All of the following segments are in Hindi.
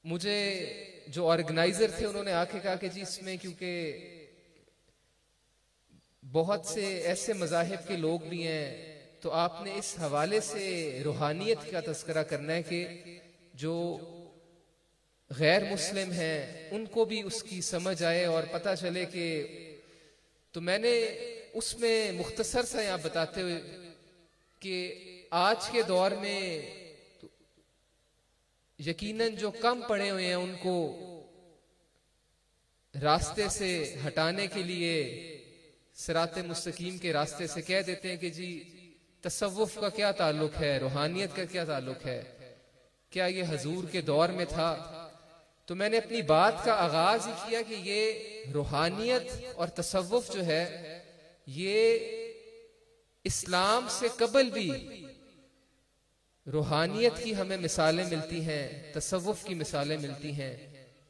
मुझे जो ऑर्गेनाइजर थे उन्होंने आके कहा कि जी इसमें क्योंकि बहुत से ऐसे मजाहिब के लोग भी हैं, तो आपने इस हवाले से रूहानियत का तस्करा करना है कि जो गैर मुस्लिम हैं उनको भी उसकी समझ आए और पता चले कि तो मैंने उसमें मुख्तसर सा यहाँ बताते हुए कि आज के दौर में तो यकीनन जो कम पढ़े हुए हैं उनको रास्ते से हटाने के लिए सिराते मुस्तकीम के रास्ते से कह देते हैं कि जी तसव्वुफ का क्या ताल्लुक है, रूहानियत का क्या ताल्लुक है, क्या ये हजूर के दौर में था। तो मैंने अपनी बात का आगाज ही किया कि ये रूहानियत और तसव्वुफ जो है ये इस्लाम से कबल भी रूहानियत की हमें मिसालें मिलती हैं, तसव्वुफ की मिसालें मिलती हैं।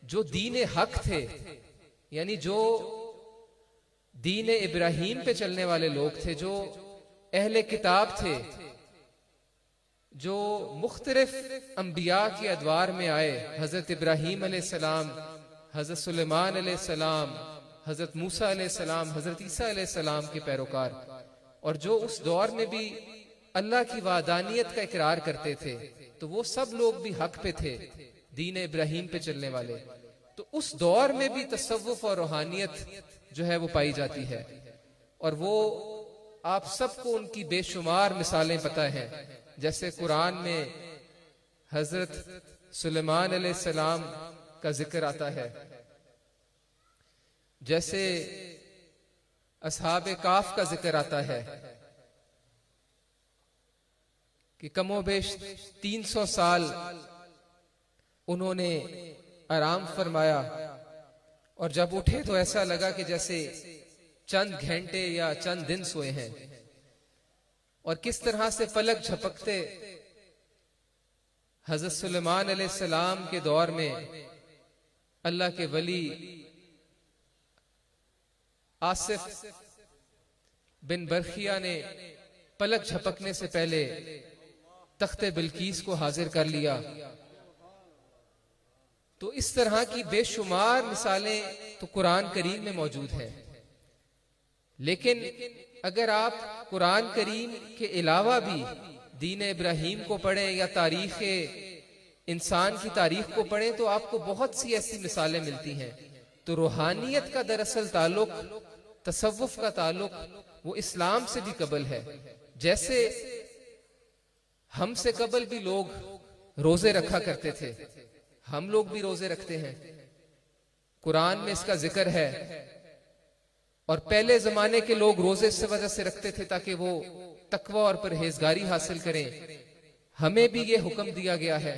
जो दीन हक थे, यानी जो दीन इब्राहीम पे चलने वाले लोग थे, जो अहले किताब थे, जो मुख्तलिफ अंबिया के अदवार में आए, हजरत इब्राहीम अलैहिस्सलाम, हजरत सुलेमान अलैहिस्सलाम, हजरत मूसा अलैहिस्सलाम, हजरत ईसा अलैहिस्सलाम के पैरोकार, और जो उस दौर में भी अल्लाह की वादानियत का इकरार करते थे, तो वो सब लोग भी हक पे थे, दीन इब्राहीम पे चलने वाले। तो उस दौर में भी तसव्वुफ और रूहानियत जो है वो पाई जाती है, और वो आप सबको उनकी बेशुमार मिसालें पता हैं। जैसे कुरान में हजरत सुलेमान अलैहिस्सलाम का जिक्र आता है, जैसे अस्हाबे काफ का जिक्र आता है कि कमोबेश 300 साल उन्होंने आराम फरमाया, और जब उठे तो ऐसा लगा कि जैसे चंद घंटे या चंद दिन सोए हैं। और किस तरह से पलक झपकते हजरत सुलेमान अलैहिस्सलाम के दौर में अल्लाह के वली आसिफ बिन बरखिया ने पलक झपकने से पहले तख्ते बिल्कीस को हाजिर कर लिया। तो इस तरह की बेशुमार मिसालें तो कुरान करीम में मौजूद हैं। लेकिन अगर आप कुरान करीम के अलावा भी दीन इब्राहीम को पढ़ें या तारीख इंसान की तारीख को पढ़ें तो आपको बहुत सी ऐसी मिसालें मिलती हैं। तो रूहानियत का दरअसल ताल्लुक, तसव्वुफ का ताल्लुक वो इस्लाम से भी कबल है। जैसे हमसे कबल भी लोग रोजे रखा करते थे, हम लोग भी रोजे रखते हैं, कुरान में इसका जिक्र है। और पहले जमाने के लोग रोजे इस वजह से रखते थे ताकि वो तकवा और परहेजगारी हासिल करें। हमें भी ये हुक्म दिया गया है।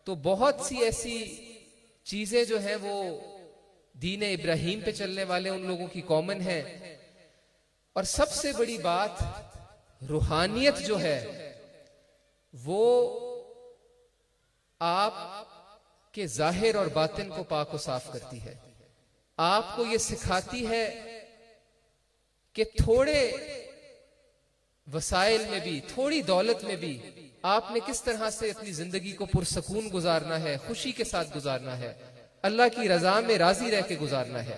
तो बहुत सी ऐसी चीजें जो हैं वो दीन इब्राहीम पे चलने वाले उन लोगों की कॉमन है। और सबसे बड़ी बात रूहानियत जो है वो आप के जाहिर और बातिन को पाक और साफ करती है। आपको ये सिखाती है कि थोड़े वसाइल में भी, थोड़ी दौलत में भी आपने किस तरह से अपनी जिंदगी को पुरसकून गुजारना है, खुशी के साथ गुजारना है, अल्लाह की रजा में राजी रह के गुजारना है।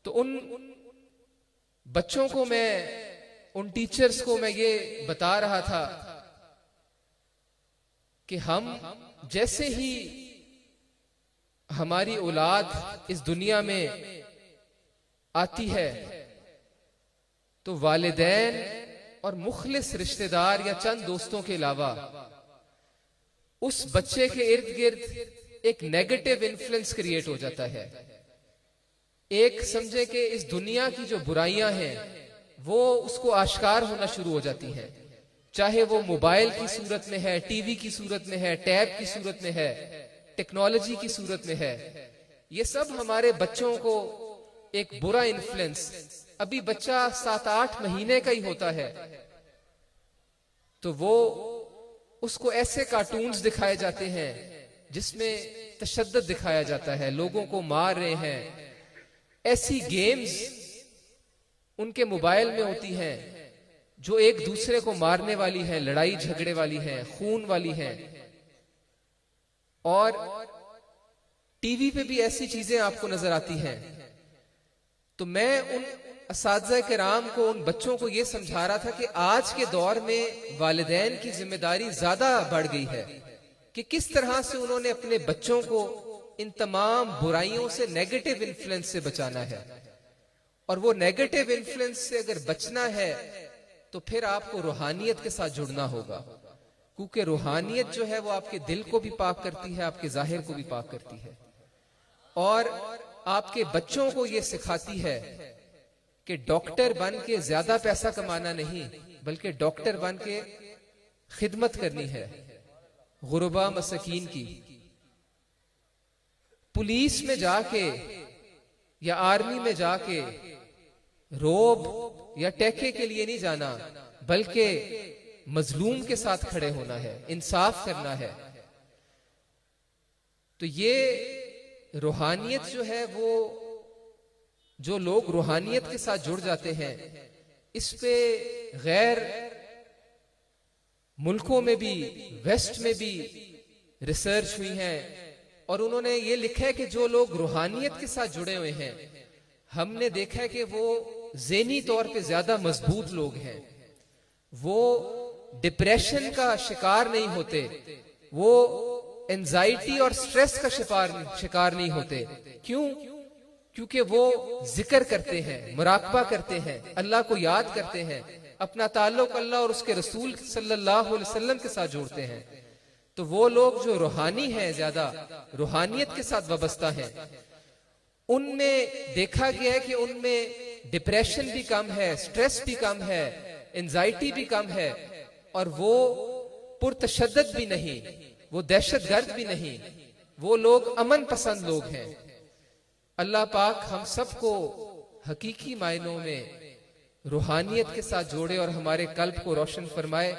तो उन बच्चों को मैं, उन टीचर्स को मैं ये बता रहा था कि हम जैसे ही हमारी औलाद इस दुनिया में आती है तो वालिदैन और मुखलिस रिश्तेदार या चंद दोस्तों के अलावा उस बच्चे के इर्द गिर्द एक नेगेटिव इन्फ्लुएंस क्रिएट हो जाता है। एक समझे कि इस दुनिया की जो बुराइयां हैं वो उसको आश्कार होना शुरू हो जाती हैं, चाहे वो मोबाइल की सूरत में है, टीवी की सूरत में है, टैब की सूरत में है, टेक्नोलॉजी की सूरत में है। ये सब हमारे बच्चों को एक बुरा इन्फ्लुएंस, अभी बच्चा 7-8 महीने का ही होता है तो वो उसको ऐसे कार्टून्स दिखाए जाते हैं जिसमें तशद्दुद दिखाया जाता है, लोगों को मार रहे हैं। ऐसी गेम्स उनके मोबाइल में होती हैं जो एक दूसरे को मारने वाली है, लड़ाई झगड़े वाली है, खून वाली है। और टीवी पे भी ऐसी चीजें आपको नजर आती हैं। तो मैं उन असातिज़ा किराम को, उन बच्चों को यह समझा रहा था कि आज के दौर में वालिदैन की जिम्मेदारी ज्यादा बढ़ गई है कि किस तरह से उन्होंने अपने बच्चों को इन तमाम बुराइयों से, नेगेटिव इन्फ्लुएंस से बचाना है। और वो नेगेटिव इन्फ्लुएंस से अगर बचना है तो फिर आपको रूहानियत के साथ जुड़ना होगा, क्योंकि रूहानियत जो है वो आपके दिल को भी पाक करती है, आपके जाहिर को भी पाक करती है, और आपके बच्चों को ये सिखाती है कि डॉक्टर बन के ज्यादा पैसा कमाना नहीं, बल्कि डॉक्टर बन के खिदमत करनी है गुरबा मसकीन की। पुलिस में जाके या आर्मी में जाके रोब या टैके के लिए नहीं जाना, बल्कि मजलूम के साथ खड़े होना है, इंसाफ करना है। तो ये रूहानियत जो है, वो जो लोग रूहानियत के साथ जुड़ जाते हैं, इस पे गैर मुल्कों में भी, वेस्ट में भी रिसर्च हुई है, और उन्होंने ये लिखा है कि जो लोग रूहानियत के साथ जुड़े हुए हैं, हमने देखा है कि वो ज़हनी तौर पे ज्यादा मजबूत लोग हैं। वो डिप्रेशन का शिकार नहीं होते, वो एंजाइटी और स्ट्रेस का शिकार नहीं होते। क्यों? क्योंकि वो जिक्र करते हैं, मुराकबा करते हैं, अल्लाह को याद करते हैं, अपना ताल्लुक अल्लाह और उसके रसूल सल्लल्लाहु अलैहि वसल्लम के साथ जोड़ते हैं। तो वो लोग जो रूहानी हैं, ज्यादा रूहानियत के साथ वाबस्ता हैं, उनमें देखा गया है कि उनमें डिप्रेशन भी कम है, स्ट्रेस भी कम है, एंजाइटी भी कम है, और वो पुरतशद्दद भी नहीं, वो दहशतगर्द भी नहीं, वो लोग अमन पसंद लोग हैं। अल्लाह पाक हम सबको हकीकी मायनों में रूहानियत के साथ जोड़े और हमारे कल्ब को रोशन फरमाए।